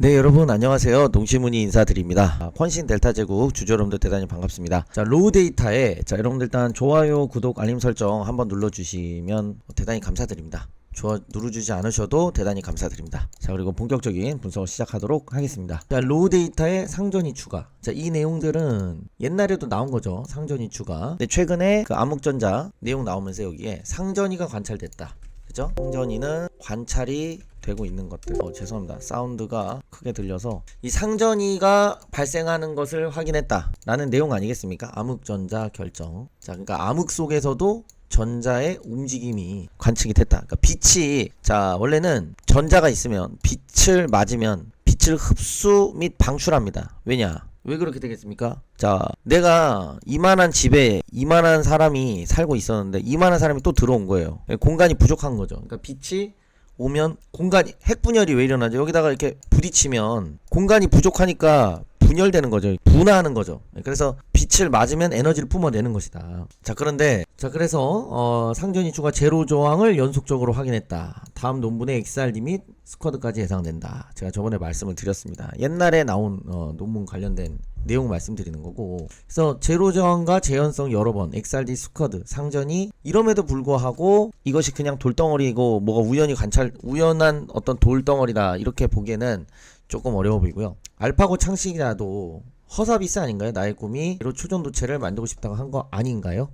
네, 여러분 안녕하세요. 농심문의 인사드립니다. 퀀신 델타 제국 주주 여러분들 대단히 반갑습니다. 자, 로우 데이터에 여러분들 일단 좋아요, 구독, 알림 설정 한번 눌러주시면 대단히 감사드립니다. 누르주지 않으셔도 대단히 감사드립니다. 자, 그리고 본격적인 분석을 시작하도록 하겠습니다. 자, 로우 데이터에 상전이 추가. 자, 이 내용들은 옛날에도 나온 거죠. 상전이 추가. 근데 최근에 그 암흑전자 내용 나오면서 여기에 상전이가 관찰됐다. 그죠? 상전이는 관찰이 되고 있는 것들. 죄송합니다. 사운드가 크게 들려서 이 상전이가 발생하는 것을 확인했다 라는 내용 아니겠습니까? 암흑전자 결정. 자, 그러니까 암흑 속에서도 전자의 움직임이 관측이 됐다. 그러니까 빛이, 자, 원래는 전자가 있으면 빛을 맞으면 빛을 흡수 및 방출합니다. 왜냐? 왜 그렇게 되겠습니까? 자, 내가 이만한 집에 이만한 사람이 살고 있었는데 이만한 사람이 또 들어온 거예요. 공간이 부족한 거죠. 그러니까 빛이 오면 공간이, 핵분열이 왜 일어나죠? 여기다가 이렇게 부딪히면 공간이 부족하니까 분열되는 거죠. 분화하는 거죠. 그래서 빛을 맞으면 에너지를 뿜어내는 것이다. 자, 그런데 그래서 상전이 추가 제로 저항을 연속적으로 확인했다. 다음 논문의 XR 리밋 스쿼드까지 예상된다. 제가 저번에 말씀을 드렸습니다. 옛날에 나온 논문 관련된 내용 말씀드리는 거고, 그래서 제로 저항과 재현성 여러 번 XRD 스쿼드 상전이 이럼에도 불구하고 이것이 그냥 돌덩어리고 뭐가 우연한 어떤 돌덩어리다 이렇게 보기에는 조금 어려워 보이고요. 알파고 창식이라도 허사비스 아닌가요? 나의 꿈이 초전도체를 만들고 싶다고 한 거 아닌가요?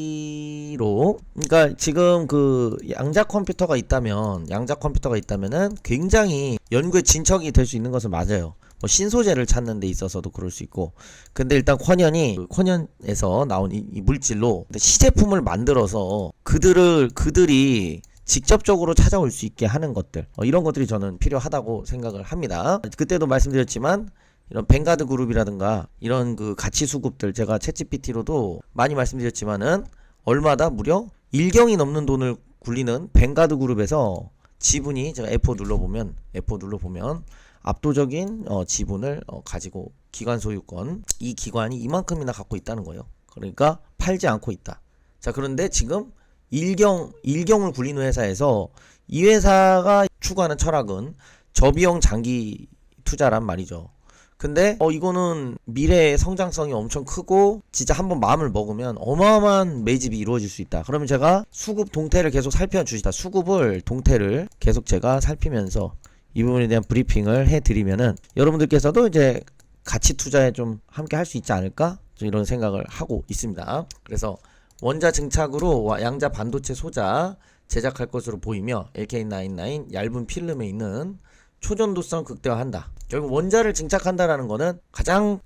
AI로, 그러니까 지금 그 양자 컴퓨터가 있다면은 굉장히 연구의 진척이 될 수 있는 것은 맞아요. 뭐 신소재를 찾는 데 있어서도 그럴 수 있고, 근데 일단 쿼년에서 나온 이 물질로 시제품을 만들어서 그들이 직접적으로 찾아올 수 있게 하는 것들, 이런 것들이 저는 필요하다고 생각을 합니다. 그때도 말씀드렸지만 이런 뱅가드 그룹이라든가 이런 그 가치 수급들, 제가 챗GPT로도 많이 말씀드렸지만은 얼마다 무려 1경이 넘는 돈을 굴리는 뱅가드 그룹에서 지분이, 제가 F4 눌러보면 압도적인 지분을 가지고 기관 소유권, 이 기관이 이만큼이나 갖고 있다는 거예요. 그러니까 팔지 않고 있다. 자, 그런데 지금 일경을 굴리는 회사에서 이 회사가 추구하는 철학은 저비용 장기 투자란 말이죠. 근데 이거는 미래의 성장성이 엄청 크고 진짜 한번 마음을 먹으면 어마어마한 매집이 이루어질 수 있다. 그러면 제가 수급 동태를 계속 살펴주시다. 동태를 계속 제가 살피면서 이 부분에 대한 브리핑을 해드리면은 여러분들께서도 이제 가치 투자에 좀 함께 할 수 있지 않을까? 이런 생각을 하고 있습니다. 그래서 원자 증착으로 양자 반도체 소자 제작할 것으로 보이며 LK99 얇은 필름에 있는 초전도성 극대화한다. 결국 원자를 증착한다라는 거는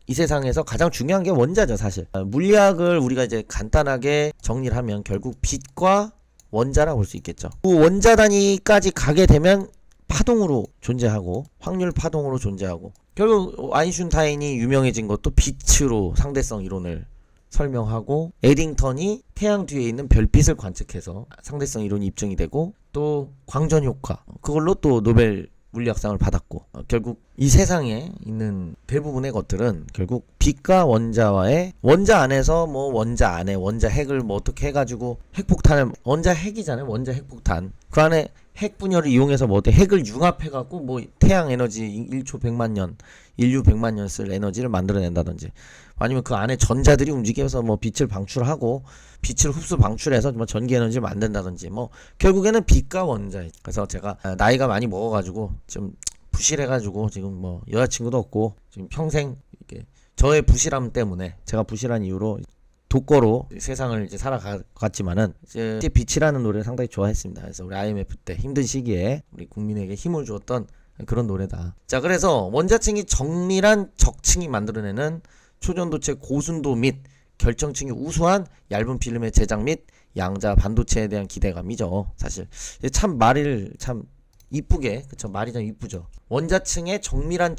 이 세상에서 가장 중요한 게 원자죠, 사실. 물리학을 우리가 이제 간단하게 정리를 하면 결국 빛과 원자라고 볼 수 있겠죠. 그 원자 단위까지 가게 되면 파동으로 존재하고 확률 파동으로 존재하고, 결국 아인슈타인이 유명해진 것도 빛으로 상대성 이론을 설명하고, 에딩턴이 태양 뒤에 있는 별빛을 관측해서 상대성 이론이 입증이 되고, 또 광전 효과, 그걸로 또 노벨 물리학상을 받았고, 결국 이 세상에 있는 대부분의 것들은 결국 빛과 원자와의, 원자 안에서 뭐 원자 안에 원자 핵을 뭐 어떻게 해가지고 핵폭탄을, 원자 핵이잖아요. 원자 핵폭탄, 그 안에 핵 분열을 이용해서 뭐 어때 핵을 융합해갖고 뭐 태양 에너지 1초 100만 년, 인류 100만 년 쓸 에너지를 만들어낸다든지, 아니면 그 안에 전자들이 움직여서 뭐 빛을 방출하고 빛을 흡수 방출해서 뭐 전기 에너지를 만든다든지, 뭐 결국에는 빛과 원자. 그래서 제가 나이가 많이 먹어가지고 좀 부실해가지고 지금 뭐 여자친구도 없고 지금 평생 이렇게 저의 부실함 때문에, 제가 부실한 이유로 독거로 세상을 이제 살아갔지만은 이제 빛이라는 노래를 상당히 좋아했습니다. 그래서 우리 IMF 때 힘든 시기에 우리 국민에게 힘을 주었던 그런 노래다. 자, 그래서 원자층이 정밀한 적층이 만들어내는 초전도체 고순도 및 결정층이 우수한 얇은 필름의 제작 및 양자 반도체에 대한 기대감이죠. 사실 참 말을 참 이쁘게, 그쵸, 말이 참 이쁘죠. 원자층의 정밀한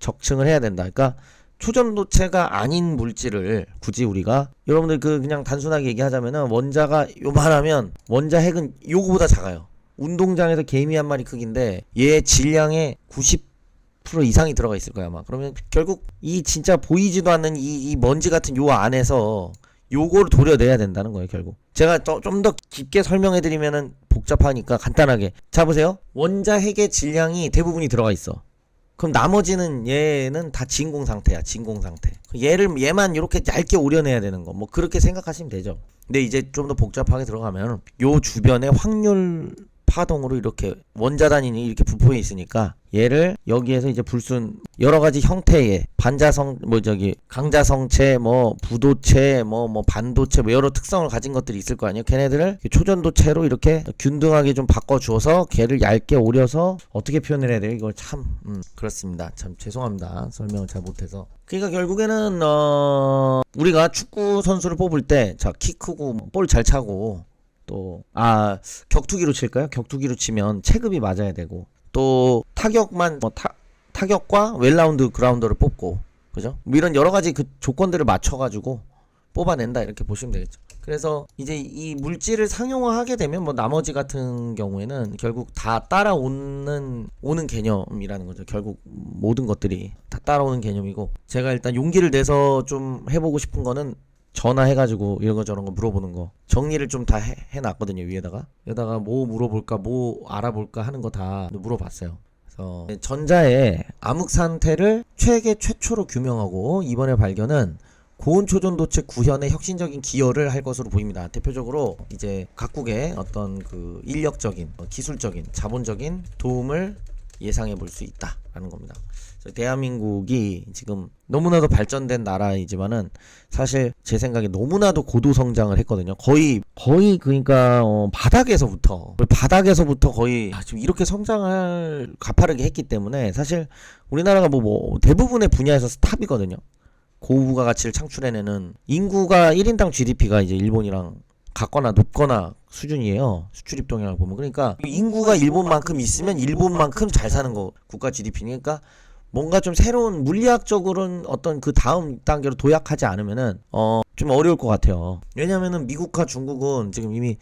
적층을 해야 된다. 그러니까 초전도체가 아닌 물질을 굳이 우리가, 여러분들 그냥 단순하게 얘기하자면은 원자가 요만하면 원자 핵은 요거보다 작아요. 운동장에서 개미 한 마리 크기인데 얘 질량의 90% 이상이 들어가 있을 거야 아마. 그러면 결국 이 진짜 보이지도 않는 이 먼지 같은 요 안에서 요거를 도려내야 된다는 거예요, 결국. 제가 좀 더 깊게 설명해드리면은 복잡하니까 간단하게. 자, 보세요. 원자 핵의 질량이 대부분이 들어가 있어. 그럼 나머지는 얘는 다 진공 상태야, 진공 상태. 얘만 이렇게 얇게 오려내야 되는 거. 뭐 그렇게 생각하시면 되죠. 근데 이제 좀 더 복잡하게 들어가면 요 주변에 확률 파동으로 이렇게 원자단이 이렇게 분포해 있으니까 얘를 여기에서 이제 불순 여러 가지 형태의 반자성 강자성체 부도체 반도체 여러 특성을 가진 것들이 있을 거 아니에요. 걔네들을 초전도체로 이렇게 균등하게 좀 바꿔 주어서 걔를 얇게 오려서 어떻게 표현을 해야 돼요? 이걸 참 그렇습니다. 참 죄송합니다. 설명을 잘 못해서. 그러니까 결국에는 우리가 축구 선수를 뽑을 때 자, 키 크고 볼 잘 차고 또 격투기로 칠까요? 격투기로 치면 체급이 맞아야 되고 또 타격만 타격과 웰라운드 그라운더를 뽑고 그죠? 이런 여러 가지 그 조건들을 맞춰 가지고 뽑아낸다 이렇게 보시면 되겠죠. 그래서 이제 이 물질을 상용화하게 되면 나머지 같은 경우에는 결국 다 따라오는 개념이라는 거죠. 결국 모든 것들이 다 따라오는 개념이고 제가 일단 용기를 내서 좀 해보고 싶은 거는 전화해가지고 이런 거 저런 거 물어보는 거 정리를 좀 다 해놨거든요. 여기다가 뭐 물어볼까 뭐 알아볼까 하는 거 다 물어봤어요. 그래서 전자의 암흑 상태를 최초로 규명하고 이번에 발견은 고온초전도체 구현에 혁신적인 기여를 할 것으로 보입니다. 대표적으로 이제 각국의 어떤 그 인력적인 기술적인 자본적인 도움을 예상해 볼 수 있다라는 겁니다. 대한민국이 지금 너무나도 발전된 나라이지만은 사실 제 생각에 너무나도 고도 성장을 했거든요. 거의 그러니까 바닥에서부터 거의 지금 이렇게 성장을 가파르게 했기 때문에 사실 우리나라가 뭐 대부분의 분야에서 스탑이거든요. 고부가 가치를 창출해내는 인구가 1인당 GDP가 이제 일본이랑 같거나 높거나 수준이에요. 수출입 동향을 보면. 그러니까 인구가 일본만큼 있으면 일본만큼 잘 사는 거 국가 GDP니까 뭔가 좀 새로운 물리학적으로는 어떤 그 다음 단계로 도약하지 않으면은 좀 어려울 것 같아요. 왜냐면은 미국과 중국은 지금 이미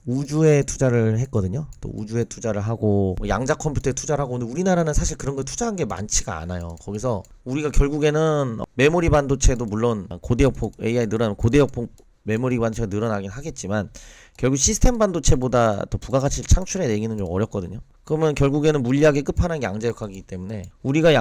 우주에 투자를 했거든요. 또 우주에 투자를 하고 양자 컴퓨터에 투자를 하고 근데 우리나라는 사실 그런 거 투자한 게 많지가 않아요. 거기서 우리가 결국에는 메모리 반도체도 물론 고대역폭 AI 늘어나면 고대역폭 메모리 반도체가 늘어나긴 하겠지만 결국 시스템 반도체보다 더 부가가치를 창출해내기는 좀 어렵거든요. 그러면 결국에는 물리학의 끝판왕이 양자역학이기 때문에 우리가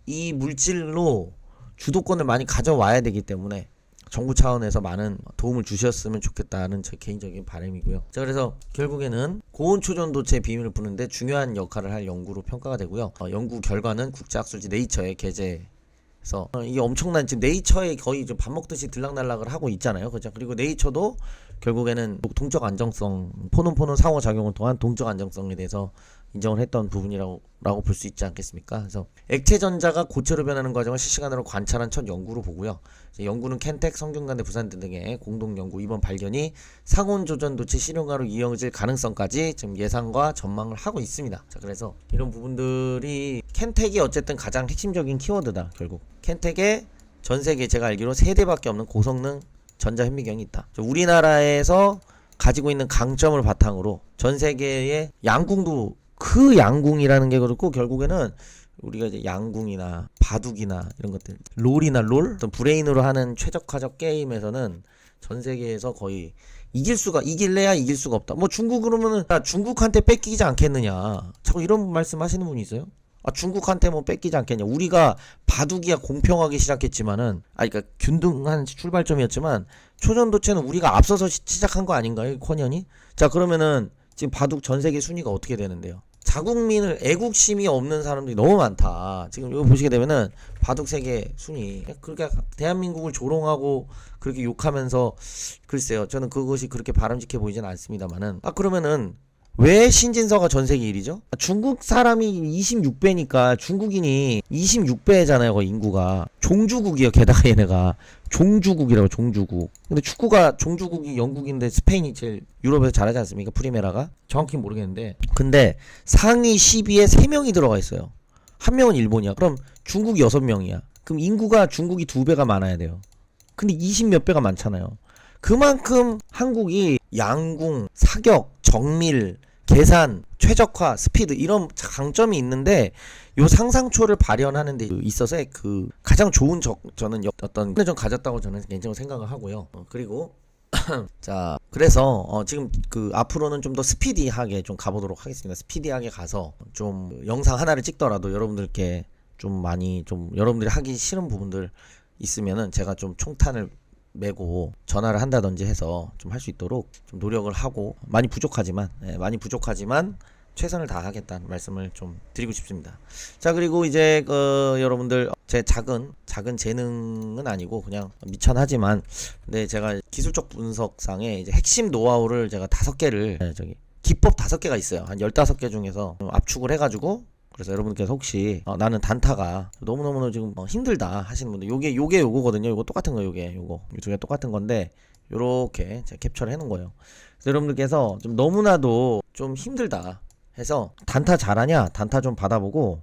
이 물질로 주도권을 많이 가져와야 되기 때문에 정부 차원에서 많은 도움을 주셨으면 좋겠다는 제 개인적인 바람이고요. 자, 그래서 결국에는 고온초전도체의 비밀을 푸는데 중요한 역할을 할 연구로 평가가 되고요. 연구 결과는 국제학술지 네이처에 게재해서 이게 엄청난 지금 네이처에 거의 좀 밥 먹듯이 들락날락을 하고 있잖아요. 그죠? 그리고 네이처도 결국에는 동적 안정성, 포는 상호작용을 통한 동적 안정성에 대해서 인정을 했던 부분이라고 볼 수 있지 않겠습니까? 그래서 액체 전자가 고체로 변하는 과정을 실시간으로 관찰한 첫 연구로 보고요. 연구는 켄텍, 성균관대, 부산대 등의 공동 연구 이번 발견이 상온 조전도체 실용화로 이어질 가능성까지 지금 예상과 전망을 하고 있습니다. 자, 그래서 이런 부분들이 켄텍이 어쨌든 가장 핵심적인 키워드다. 결국 켄텍에 전 세계 제가 알기로 3대밖에 없는 고성능 전자현미경이 있다. 우리나라에서 가지고 있는 강점을 바탕으로 전 세계의 양궁도 그 양궁이라는 게 그렇고 결국에는 우리가 이제 양궁이나 바둑이나 이런 것들 롤이나 어떤 브레인으로 하는 최적화적 게임에서는 전 세계에서 거의 이길래야 이길 수가 없다. 뭐 중국 그러면은 중국한테 뺏기지 않겠느냐. 자꾸 이런 말씀 하시는 분이 있어요. 중국한테 뭐 뺏기지 않겠냐. 우리가 바둑이야 공평하게 시작했지만은 그러니까 균등한 출발점이었지만 초전도체는 우리가 앞서서 시작한 거 아닌가요? 코년이? 자, 그러면은 지금 바둑 전 세계 순위가 어떻게 되는데요? 자국민을 애국심이 없는 사람들이 너무 많다. 지금 이거 보시게 되면은 바둑 세계 순위 그렇게 대한민국을 조롱하고 그렇게 욕하면서 글쎄요. 저는 그것이 그렇게 바람직해 보이진 않습니다만은 그러면은 왜 신진서가 전 세계 1위죠? 중국 사람이 26배니까 중국인이 26배잖아요. 거의 인구가. 종주국이요. 게다가 얘네가 종주국이라고 종주국. 근데 축구가 종주국이 영국인데 스페인이 제일 유럽에서 잘하지 않습니까? 프리메라가? 정확히 모르겠는데. 근데 상위 10위에 3명이 들어가 있어요. 한 명은 일본이야. 그럼 중국이 6명이야. 그럼 인구가 중국이 2배가 많아야 돼요. 근데 20몇 배가 많잖아요. 그만큼 한국이 양궁, 사격, 정밀, 계산, 최적화, 스피드 이런 강점이 있는데 요 상상초를 발현하는 데 있어서 그 가장 좋은 저는 어떤 좀 가졌다고 저는 개인적으로 생각을 하고요. 그리고 자, 그래서 지금 그 앞으로는 좀 더 스피디하게 좀 가보도록 하겠습니다. 스피디하게 가서 좀 영상 하나를 찍더라도 여러분들께 좀 많이 좀 여러분들이 하기 싫은 부분들 있으면은 제가 좀 총탄을 메고 전화를 한다든지 해서 좀 할 수 있도록 좀 노력을 하고 많이 부족하지만 최선을 다하겠다는 말씀을 좀 드리고 싶습니다. 자, 그리고 이제 여러분들 제 작은 재능은 아니고 그냥 미천하지만 근데 제가 기술적 분석상에 이제 핵심 노하우를 제가 5개를 기법 5개가 있어요. 한 15개 중에서 압축을 해가지고 그래서 여러분께서 혹시 나는 단타가 너무너무 지금 힘들다 하시는 분들 요게 요거거든요. 요거 똑같은 거 요거 이 두 개 똑같은 건데 요렇게 제가 캡처를 해 놓은 거예요. 그래서 여러분들께서 좀 너무나도 좀 힘들다 해서 단타 잘하냐 단타 좀 받아보고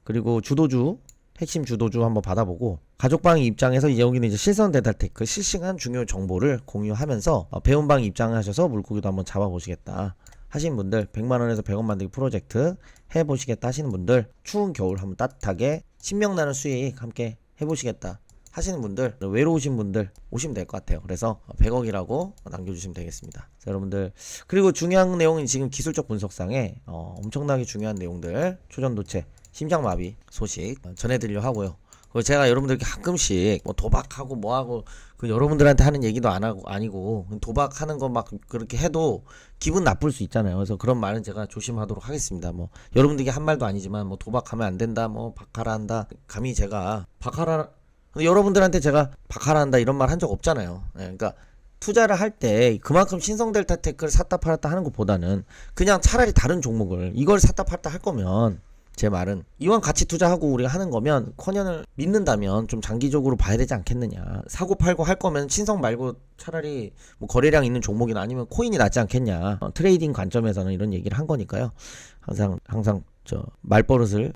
그리고 주도주 핵심 주도주 한번 받아보고 가족방 입장에서 이제 여기는 이제 실선 데이터테크 실시간 중요 정보를 공유하면서 배운방 입장하셔서 물고기도 한번 잡아보시겠다 하시는 분들 100만원에서 100원 만들기 프로젝트 해보시겠다 하시는 분들 추운 겨울 한번 따뜻하게 신명나는 수익 함께 해보시겠다 하시는 분들 외로우신 분들 오시면 될 것 같아요. 그래서 100억이라고 남겨주시면 되겠습니다. 자, 여러분들 그리고 중요한 내용은 지금 기술적 분석상에 엄청나게 중요한 내용들 초전도체 심장마비 소식 전해드리려 하고요. 그리고 제가 여러분들께 가끔씩 뭐 도박하고 뭐하고 그 여러분들한테 하는 얘기도 아니고 도박하는 거 막 그렇게 해도 기분 나쁠 수 있잖아요. 그래서 그런 말은 제가 조심하도록 하겠습니다. 뭐 여러분들에게 한 말도 아니지만 뭐 도박하면 안 된다 뭐 바카라 한다 감히 제가 바카라 여러분들한테 제가 바카라 한다 이런 말 한 적 없잖아요. 네, 그러니까 투자를 할 때 그만큼 신성델타테크를 샀다 팔았다 하는 것보다는 그냥 차라리 다른 종목을 이걸 샀다 팔았다 할 거면 제 말은 이왕 같이 투자하고 우리가 하는 거면 커년을 믿는다면 좀 장기적으로 봐야 되지 않겠느냐. 사고 팔고 할 거면 신성 말고 차라리 뭐 거래량 있는 종목이나 아니면 코인이 낫지 않겠냐. 트레이딩 관점에서는 이런 얘기를 한 거니까요. 항상 저 말버릇을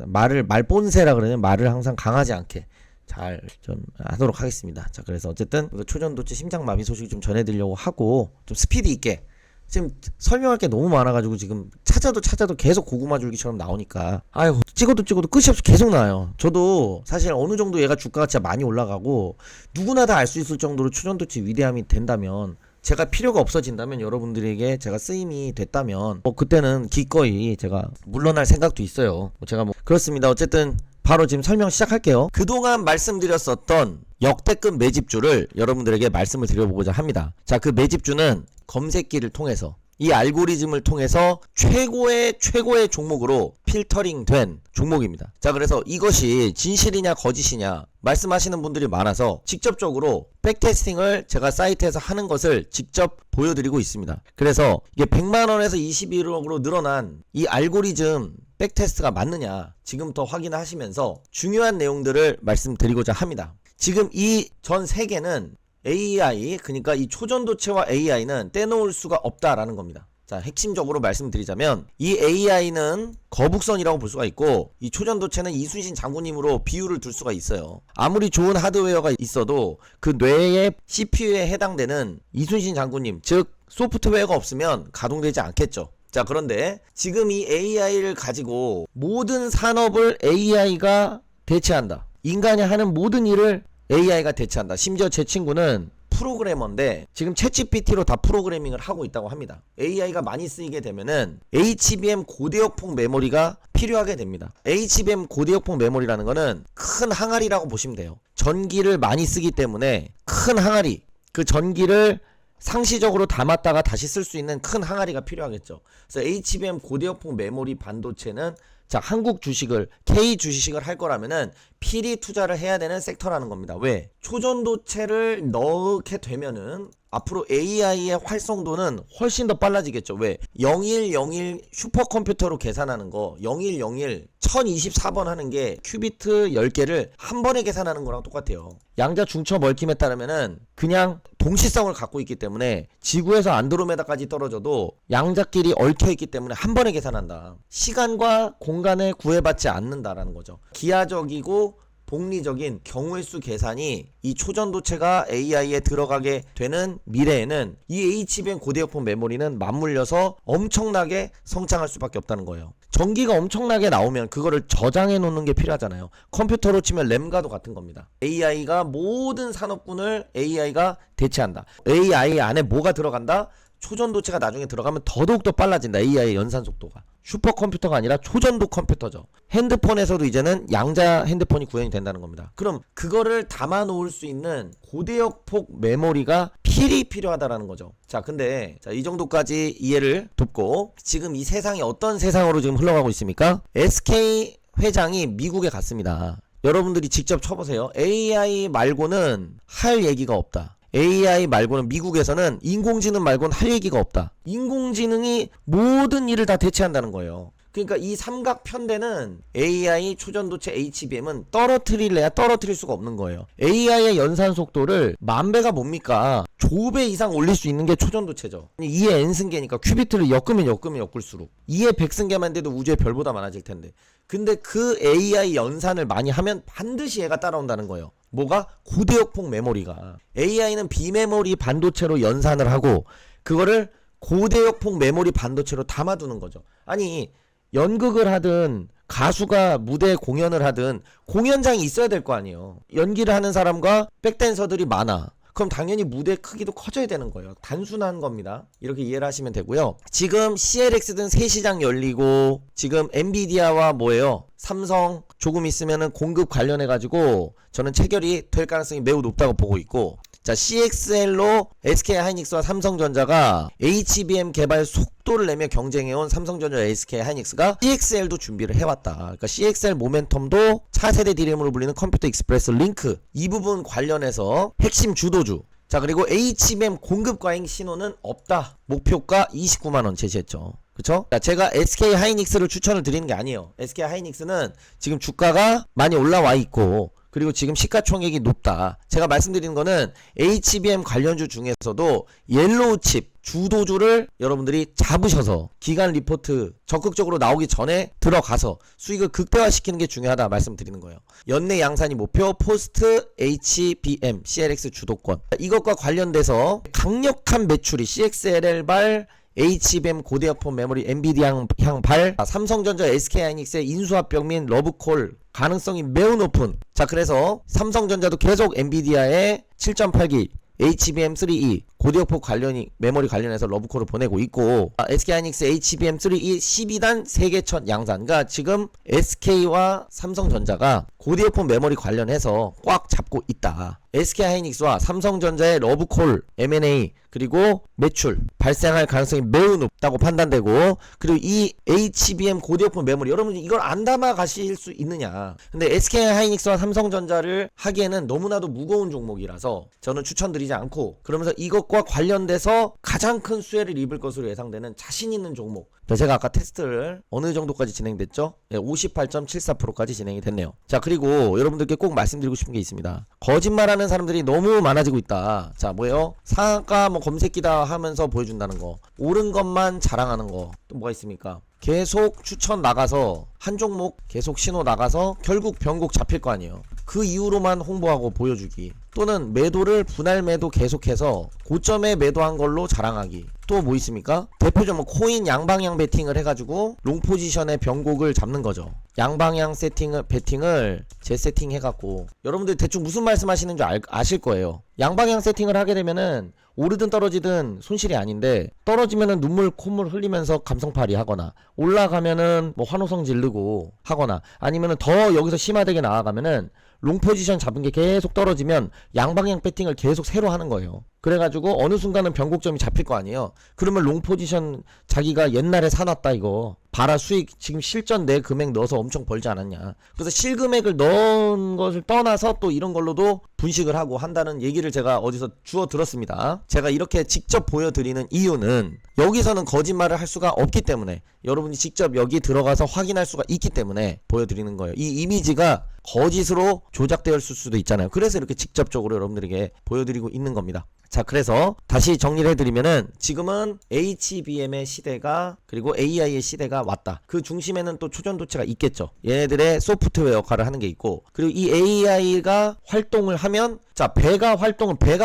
말본세라 그러냐 말을 항상 강하지 않게 잘 좀 하도록 하겠습니다. 자, 그래서 어쨌든 초전도체 심장마비 소식 좀 전해드리려고 하고 좀 스피드 있게 지금 설명할 게 너무 많아가지고 지금 찾아도 계속 고구마 줄기처럼 나오니까 아이고 찍어도 끝이 없이 계속 나와요. 저도 사실 어느 정도 얘가 주가가 진짜 많이 올라가고 누구나 다 알 수 있을 정도로 초전도체 위대함이 된다면 제가 필요가 없어진다면 여러분들에게 제가 쓰임이 됐다면 그때는 기꺼이 제가 물러날 생각도 있어요. 제가 그렇습니다. 어쨌든 바로 지금 설명 시작할게요. 그동안 말씀드렸었던 역대급 매집주를 여러분들에게 말씀을 드려보고자 합니다. 자, 그 매집주는 검색기를 통해서 이 알고리즘을 통해서 최고의 종목으로 필터링 된 종목입니다. 자, 그래서 이것이 진실이냐 거짓이냐 말씀하시는 분들이 많아서 직접적으로 백테스팅을 제가 사이트에서 하는 것을 직접 보여드리고 있습니다. 그래서 이게 100만원에서 21억으로 늘어난 이 알고리즘 백테스트가 맞느냐 지금부터 확인하시면서 중요한 내용들을 말씀드리고자 합니다. 지금 이 전 세계는 AI 그러니까 이 초전도체와 AI는 떼놓을 수가 없다라는 겁니다. 자, 핵심적으로 말씀드리자면 이 AI는 거북선이라고 볼 수가 있고 이 초전도체는 이순신 장군님으로 비유를 둘 수가 있어요. 아무리 좋은 하드웨어가 있어도 그 뇌의 CPU에 해당되는 이순신 장군님 즉 소프트웨어가 없으면 가동되지 않겠죠. 자, 그런데 지금 이 AI를 가지고 모든 산업을 AI가 대체한다. 인간이 하는 모든 일을 AI가 대체한다. 심지어 제 친구는 프로그래머인데 지금 챗GPT로 다 프로그래밍을 하고 있다고 합니다. AI가 많이 쓰이게 되면은 HBM 고대역폭 메모리가 필요하게 됩니다. HBM 고대역폭 메모리라는 거는 큰 항아리라고 보시면 돼요. 전기를 많이 쓰기 때문에 큰 항아리, 그 전기를 상시적으로 담았다가 다시 쓸 수 있는 큰 항아리가 필요하겠죠. 그래서 HBM 고대역폭 메모리 반도체는 자, 한국 주식을 K 주식을 할 거라면은 필히 투자를 해야 되는 섹터라는 겁니다. 왜? 초전도체를 넣게 되면은 앞으로 AI의 활성도는 훨씬 더 빨라지겠죠. 왜? 0101 슈퍼컴퓨터로 계산하는 거 0101 1024번 하는 게 큐비트 10개를 한 번에 계산하는 거랑 똑같아요. 양자 중첩 얽힘에 따르면은 그냥 동시성을 갖고 있기 때문에 지구에서 안드로메다까지 떨어져도 양자끼리 얽혀 있기 때문에 한 번에 계산한다. 시간과 공간에 구애받지 않는다라는 거죠. 기하적이고 복리적인 경우의 수 계산이 이 초전도체가 AI에 들어가게 되는 미래에는 이 HBM 고대역폭 메모리는 맞물려서 엄청나게 성장할 수밖에 없다는 거예요. 전기가 엄청나게 나오면 그거를 저장해 놓는 게 필요하잖아요. 컴퓨터로 치면 램과도 같은 겁니다. AI가 모든 산업군을 AI가 대체한다. AI 안에 뭐가 들어간다? 초전도체가 나중에 들어가면 더더욱더 빨라진다. AI의 연산 속도가. 슈퍼컴퓨터가 아니라 초전도 컴퓨터죠. 핸드폰에서도 이제는 양자 핸드폰이 구현이 된다는 겁니다. 그럼 그거를 담아 놓을 수 있는 고대역폭 메모리가 필요하다라는 거죠. 자, 근데 이 정도까지 이해를 돕고 지금 이 세상이 어떤 세상으로 지금 흘러가고 있습니까? SK 회장이 미국에 갔습니다. 여러분들이 직접 쳐보세요. AI 말고는 할 얘기가 없다. AI 말고는 미국에서는 인공지능 말고는 할 얘기가 없다. 인공지능이 모든 일을 다 대체한다는 거예요. 그러니까 이 삼각편대는 AI 초전도체 HBM은 떨어뜨릴 수가 없는 거예요. AI의 연산 속도를 10,000배가 뭡니까? 조배 이상 올릴 수 있는 게 초전도체죠. 2의 n승계니까 큐비트를 엮으면 엮을수록 2의 100승계만 돼도 우주의 별보다 많아질 텐데, 근데 그 AI 연산을 많이 하면 반드시 얘가 따라온다는 거예요. 뭐가? 고대역폭 메모리가. AI는 비메모리 반도체로 연산을 하고 그거를 고대역폭 메모리 반도체로 담아두는 거죠. 아니, 연극을 하든 가수가 무대 공연을 하든 공연장이 있어야 될 거 아니에요. 연기를 하는 사람과 백댄서들이 많아. 그럼 당연히 무대 크기도 커져야 되는 거예요. 단순한 겁니다. 이렇게 이해를 하시면 되고요. 지금 CLX 등 새 시장 열리고 지금 엔비디아와 뭐예요? 삼성 조금 있으면은 공급 관련해가지고 저는 체결이 될 가능성이 매우 높다고 보고 있고, 자, CXL로 SK하이닉스와 삼성전자가 HBM 개발 속도를 내며 경쟁해온 삼성전자 SK하이닉스가 CXL도 준비를 해왔다. 그러니까 CXL 모멘텀도 차세대 DRAM으로 불리는 컴퓨터 익스프레스 링크 이 부분 관련해서 핵심 주도주. 자, 그리고 HBM 공급 과잉 신호는 없다. 목표가 290,000원 제시했죠. 그쵸? 제가 SK하이닉스를 추천을 드리는 게 아니에요. SK하이닉스는 지금 주가가 많이 올라와 있고 그리고 지금 시가총액이 높다. 제가 말씀드리는 거는 HBM 관련주 중에서도 옐로우 칩 주도주를 여러분들이 잡으셔서 기간 리포트 적극적으로 나오기 전에 들어가서 수익을 극대화시키는 게 중요하다 말씀드리는 거예요. 연내 양산이 목표, 포스트 HBM CLX 주도권. 이것과 관련돼서 강력한 매출이 CXL발 HBM 고대역폭 메모리 엔비디아 향발, 삼성전자 SK하이닉스의 인수합병 및 러브콜 가능성이 매우 높은. 자, 그래서 삼성전자도 계속 엔비디아의 7.8기 HBM3E 고대역폭 메모리 관련해서 러브콜을 보내고 있고, SK하이닉스 HBM3E 12단 세계 첫 양산. 그러니까 지금 SK와 삼성전자가 고대역폭 메모리 관련해서 꽉 잡고 있다. SK하이닉스와 삼성전자의 러브콜 M&A 그리고 매출 발생할 가능성이 매우 높다고 판단되고, 그리고 이 HBM 고대역폭 메모리 여러분들 이걸 안 담아 가실 수 있느냐. 근데 SK하이닉스와 삼성전자를 하기에는 너무나도 무거운 종목이라서 저는 추천드리지 않고, 그러면서 이것과 관련돼서 가장 큰 수혜를 입을 것으로 예상되는 자신 있는 종목, 제가 아까 테스트를 어느 정도까지 진행됐죠? 58.74%까지 진행이 됐네요. 자, 그리고 여러분들께 꼭 말씀드리고 싶은 게 있습니다. 거짓말하는 사람들이 너무 많아지고 있다. 자, 뭐예요? 상한가 검색기다 하면서 보여준다는 거, 옳은 것만 자랑하는 거, 또 뭐가 있습니까? 계속 추천 나가서 한 종목 계속 신호 나가서 결국 변곡 잡힐 거 아니에요. 그 이후로만 홍보하고 보여주기, 또는 매도를 분할 매도 계속해서 고점에 매도한 걸로 자랑하기. 또 뭐 있습니까? 대표적으로 뭐 코인 양방향 베팅을 해가지고 롱 포지션의 변곡을 잡는 거죠. 양방향 베팅을 재세팅 해갖고 여러분들 대충 무슨 말씀하시는 줄 아실 거예요. 양방향 세팅을 하게 되면은 오르든 떨어지든 손실이 아닌데, 떨어지면은 눈물 콧물 흘리면서 감성팔이 하거나, 올라가면은 뭐 환호성 지르고 하거나, 아니면은 더 여기서 심화되게 나아가면은 롱 포지션 잡은 게 계속 떨어지면 양방향 배팅을 계속 새로 하는 거예요. 그래가지고 어느 순간은 변곡점이 잡힐 거 아니에요. 그러면 롱 포지션 자기가 옛날에 사놨다 이거 봐라, 수익 지금 실전 내 금액 넣어서 엄청 벌지 않았냐. 그래서 실금액을 넣은 것을 떠나서 또 이런 걸로도 분식을 하고 한다는 얘기를 제가 어디서 주워 들었습니다. 제가 이렇게 직접 보여드리는 이유는 여기서는 거짓말을 할 수가 없기 때문에, 여러분이 직접 여기 들어가서 확인할 수가 있기 때문에 보여드리는 거예요. 이 이미지가 거짓으로 조작되었을 수도 있잖아요. 그래서 이렇게 직접적으로 여러분들에게 보여드리고 있는 겁니다. 자, 그래서 다시 정리를 해드리면은 지금은 HBM의 시대가 그리고 AI의 시대가 왔다. 그 중심에는 또 초전도체가 있겠죠. 얘네들의 소프트웨어 역할을 하는 게 있고, 그리고 이 AI가 활동을 하면, 자, 배가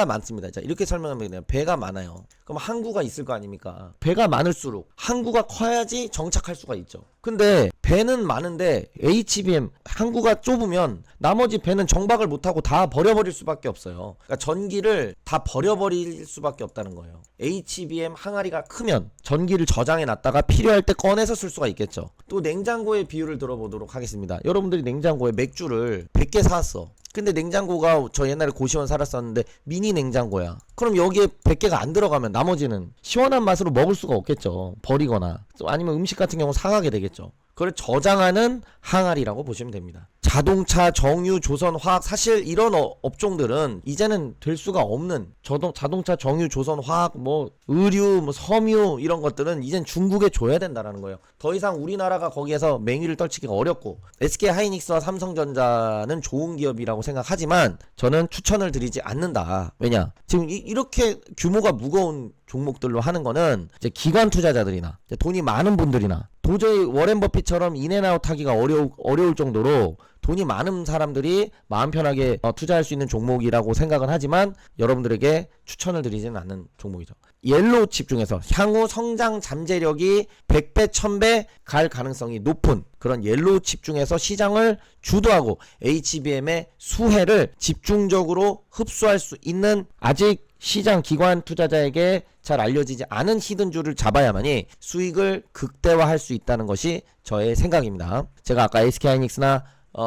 많습니다. 자, 이렇게 설명하면 돼요. 배가 많아요. 그럼 항구가 있을 거 아닙니까? 배가 많을수록 항구가 커야지 정착할 수가 있죠. 근데 배는 많은데 HBM 항구가 좁으면 나머지 배는 정박을 못하고 다 버려버릴 수밖에 없어요. 그러니까 전기를 다 버려버릴 수밖에 없다는 거예요. HBM 항아리가 크면 전기를 저장해 놨다가 필요할 때 꺼내서 쓸 수가 있겠죠. 또 냉장고의 비율을 들어보도록 하겠습니다. 여러분들이 냉장고에 맥주를 100개 사왔어. 근데 냉장고가, 저 옛날에 고시원 살았었는데 미니 냉장고야. 그럼 여기에 100개가 안 들어가면 나머지는 시원한 맛으로 먹을 수가 없겠죠. 버리거나 아니면 음식 같은 경우 상하게 되겠죠. 그걸 저장하는 항아리라고 보시면 됩니다. 자동차, 정유, 조선, 화학, 사실 이런 업종들은 이제는 될 수가 없는, 자동차, 정유, 조선, 화학, 뭐 의류, 뭐 섬유 이런 것들은 이젠 중국에 줘야 된다라는 거예요. 더 이상 우리나라가 거기에서 맹위를 떨치기가 어렵고, SK 하이닉스와 삼성전자는 좋은 기업이라고 생각하지만 저는 추천을 드리지 않는다. 왜냐? 지금 이렇게 규모가 무거운 종목들로 하는 거는 이제 기관 투자자들이나 이제 돈이 많은 분들이나 도저히 워렌 버핏처럼 인앤아웃 하기가 어려울 정도로 돈이 많은 사람들이 마음 편하게 투자할 수 있는 종목이라고 생각은 하지만 여러분들에게 추천을 드리지는 않는 종목이죠. 옐로우 칩 중에서 향후 성장 잠재력이 100배, 1000배 갈 가능성이 높은 그런 옐로우 칩 중에서 시장을 주도하고 HBM의 수혜를 집중적으로 흡수할 수 있는, 아직 시장 기관 투자자에게 잘 알려지지 않은 히든줄을 잡아야만이 수익을 극대화할 수 있다는 것이 저의 생각입니다. 제가 아까 SK하이닉스나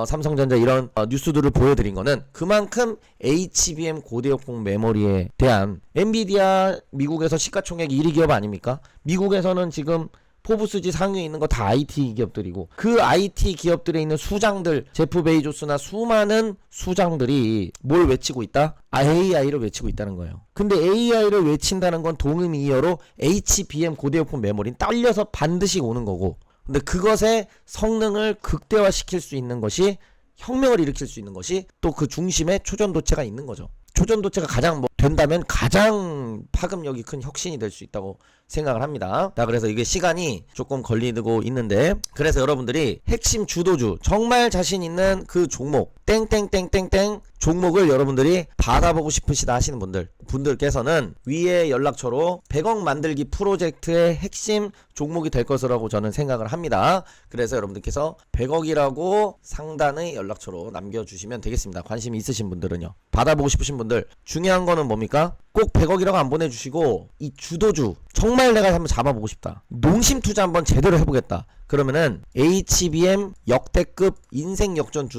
삼성전자 이런 뉴스들을 보여드린 거는 그만큼 HBM 고대역폭 메모리에 대한, 엔비디아 미국에서 시가총액 1위 기업 아닙니까? 미국에서는 지금 포브스지 상위에 있는 거 다 IT 기업들이고, 그 IT 기업들에 있는 수장들, 제프 베이조스나 수많은 수장들이 뭘 외치고 있다? AI를 외치고 있다는 거예요. 근데 AI를 외친다는 건 동의어로 HBM 고대역폭 메모리는 딸려서 반드시 오는 거고, 근데 그것의 성능을 극대화시킬 수 있는 것이, 혁명을 일으킬 수 있는 것이 또 그 중심에 초전도체가 있는 거죠. 초전도체가 가장 된다면 가장 파급력이 큰 혁신이 될 수 있다고 생각을 합니다. 자, 그래서 이게 시간이 조금 걸리고 있는데, 그래서 여러분들이 핵심 주도주, 정말 자신 있는 그 종목, 땡땡땡땡땡 종목을 여러분들이 받아보고 싶으시다 하시는 분들께서는 위에 연락처로 100억 만들기 프로젝트의 핵심 종목이 될 것이라고 저는 생각을 합니다. 그래서 여러분들께서 100억이라고 상단의 연락처로 남겨주시면 되겠습니다. 관심이 있으신 분들은요. 받아보고 싶으신 분들, 중요한 거는 뭡니까? 꼭 100억이라고 안 보내주시고, 이 주도주, 정말 내가 한번 잡아보고 싶다, 농심 투자 한번 제대로 해보겠다, 그러면은 HBM 역대급 인생 역전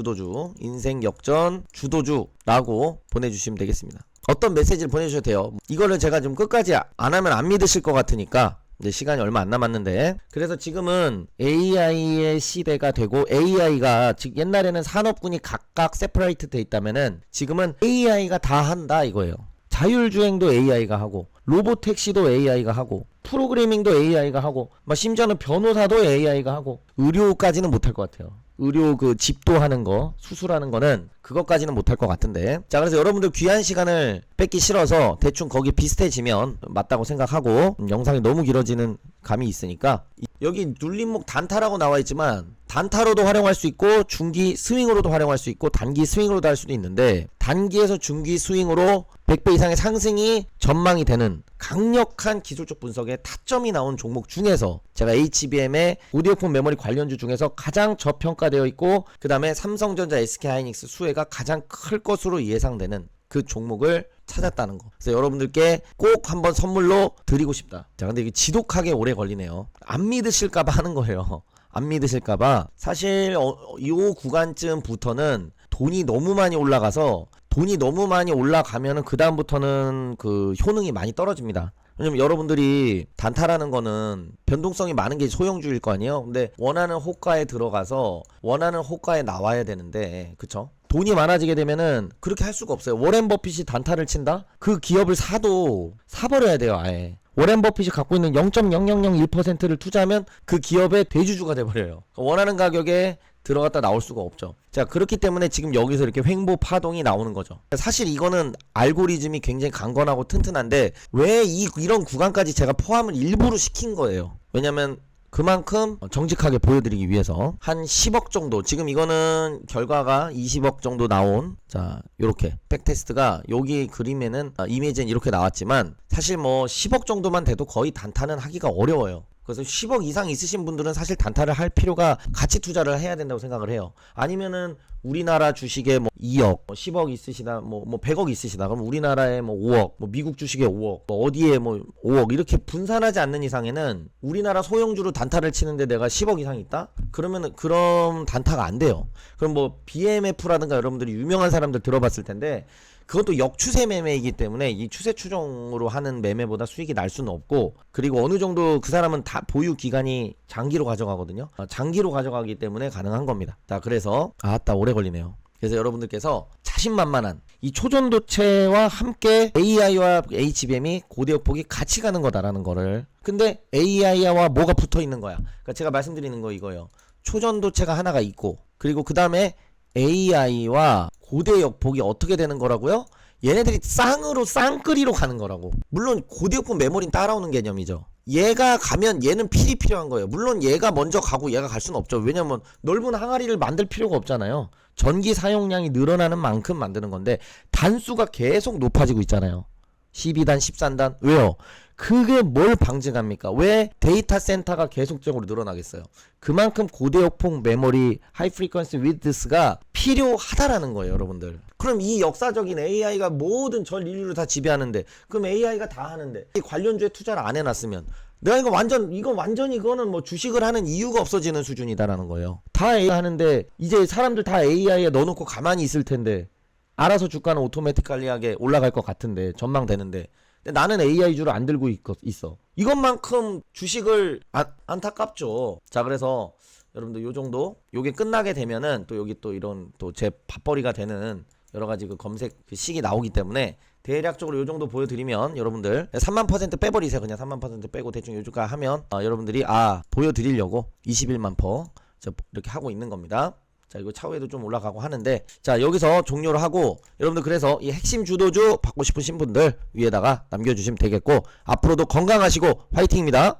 주도주라고 보내주시면 되겠습니다. 어떤 메시지를 보내주셔도 돼요. 이거를 제가 좀 끝까지 안 하면 안 믿으실 것 같으니까, 이제 시간이 얼마 안 남았는데, 그래서 지금은 AI의 시대가 되고, AI가 즉 옛날에는 산업군이 각각 세퍼레이트 돼 있다면은 지금은 AI가 다 한다 이거예요. 자율주행도 AI가 하고, 로보택시도 AI가 하고, 프로그래밍도 AI가 하고, 심지어는 변호사도 AI가 하고, 의료까지는 못할 것 같아요. 의료 그 집도하는 거, 수술하는 거는 그것까지는 못할 것 같은데. 자, 그래서 여러분들 귀한 시간을 뺏기 싫어서 대충 거기 비슷해지면 맞다고 생각하고, 영상이 너무 길어지는 감이 있으니까, 여기 눌림목 단타라고 나와 있지만 단타로도 활용할 수 있고, 중기 스윙으로도 활용할 수 있고, 단기 스윙으로도 할 수도 있는데, 단기에서 중기 스윙으로 100배 이상의 상승이 전망이 되는 강력한 기술적 분석에 타점이 나온 종목 중에서 제가 HBM의 고대역폭 메모리 관련주 중에서 가장 저평가되어 있고, 그 다음에 삼성전자, SK하이닉스 수혜가 가장 클 것으로 예상되는 그 종목을 찾았다는 거. 그래서 여러분들께 꼭 한번 선물로 드리고 싶다. 자, 근데 이게 지독하게 오래 걸리네요. 안 믿으실까봐 하는 거예요. 안 믿으실까봐. 사실 이 구간쯤부터는 돈이 너무 많이 올라가면은 그 다음부터는 그 효능이 많이 떨어집니다. 왜냐면 여러분들이 단타라는 거는 변동성이 많은 게 소형주일 거 아니에요. 근데 원하는 호가에 들어가서 원하는 호가에 나와야 되는데, 그쵸? 돈이 많아지게 되면은 그렇게 할 수가 없어요. 워렌 버핏이 단타를 친다? 그 기업을 사버려야 돼요, 아예. 워렌 버핏이 갖고 있는 0.0001%를 투자하면 그 기업의 대주주가 돼버려요. 원하는 가격에 들어갔다 나올 수가 없죠. 자, 그렇기 때문에 지금 여기서 이렇게 횡보 파동이 나오는 거죠. 사실 이거는 알고리즘이 굉장히 강건하고 튼튼한데 왜 이런 구간까지 제가 포함을 일부러 시킨 거예요. 왜냐면 그만큼 정직하게 보여드리기 위해서 한 10억 정도, 지금 이거는 결과가 20억 정도 나온, 자 요렇게 백테스트가 여기 그림에는 이미지는 이렇게 나왔지만 사실 뭐 10억 정도만 돼도 거의 단타는 하기가 어려워요. 그래서 10억 이상 있으신 분들은 사실 단타를 할 필요가, 같이 투자를 해야 된다고 생각을 해요. 아니면은 우리나라 주식에 뭐 2억, 뭐 10억 있으시다, 뭐 100억 있으시다. 그럼 우리나라에 뭐 5억, 뭐 미국 주식에 5억, 뭐 어디에 뭐 5억 이렇게 분산하지 않는 이상에는 우리나라 소형주로 단타를 치는데 내가 10억 이상 있다? 그러면은 그럼 단타가 안 돼요. 그럼 뭐 BMF라든가 여러분들이 유명한 사람들 들어봤을 텐데 그것도 역추세 매매이기 때문에 이 추세 추종으로 하는 매매보다 수익이 날 수는 없고, 그리고 어느 정도 그 사람은 다 보유 기간이 장기로 가져가거든요. 장기로 가져가기 때문에 가능한 겁니다. 자, 그래서 아따 오래 걸리네요. 그래서 여러분들께서 자신만만한 이 초전도체와 함께 AI와 HBM이 고대역폭이 같이 가는 거다라는 거를, 근데 AI와 뭐가 붙어 있는 거야. 그러니까 제가 말씀드리는 거 이거예요. 초전도체가 하나가 있고, 그리고 그 다음에 AI와 고대역폭이 어떻게 되는 거라고요? 얘네들이 쌍으로 쌍끌이로 가는 거라고. 물론 고대역폭 메모리는 따라오는 개념이죠. 얘가 가면 얘는 필이 필요한 거예요. 물론 얘가 먼저 가고 얘가 갈 수는 없죠. 왜냐면 넓은 항아리를 만들 필요가 없잖아요. 전기 사용량이 늘어나는 만큼 만드는 건데 단수가 계속 높아지고 있잖아요. 12단, 13단. 왜요? 그게 뭘 방증합니까? 왜 데이터 센터가 계속적으로 늘어나겠어요? 그만큼 고대역폭 메모리 하이 프리퀀시 위드스가 필요하다라는 거예요, 여러분들. 그럼 이 역사적인 AI가 모든 전 인류를 다 지배하는데, 그럼 AI가 다 하는데 이 관련주에 투자를 안 해놨으면 내가 이거는 뭐 주식을 하는 이유가 없어지는 수준이다라는 거예요. 다 AI 하는데 이제 사람들 다 AI에 넣어놓고 가만히 있을 텐데 알아서 주가는 오토매티컬리하게 올라갈 것 같은데, 전망되는데, 근데 나는 AI주를 안 들고 있어. 이것만큼 주식을 안타깝죠. 자, 그래서 여러분들 요 정도, 요게 끝나게 되면은 또 여기 또 이런 또 제 밥벌이가 되는 여러가지 그 검색 그 식이 나오기 때문에 대략적으로 요 정도 보여드리면 여러분들 3만% 빼버리세요. 그냥 3만% 빼고 대충 요 주가 하면 여러분들이 보여드리려고 21만 퍼 이렇게 하고 있는 겁니다. 자, 이거 차후에도 좀 올라가고 하는데, 자, 여기서 종료를 하고, 여러분들 그래서 이 핵심 주도주 받고 싶으신 분들 위에다가 남겨주시면 되겠고, 앞으로도 건강하시고 화이팅입니다.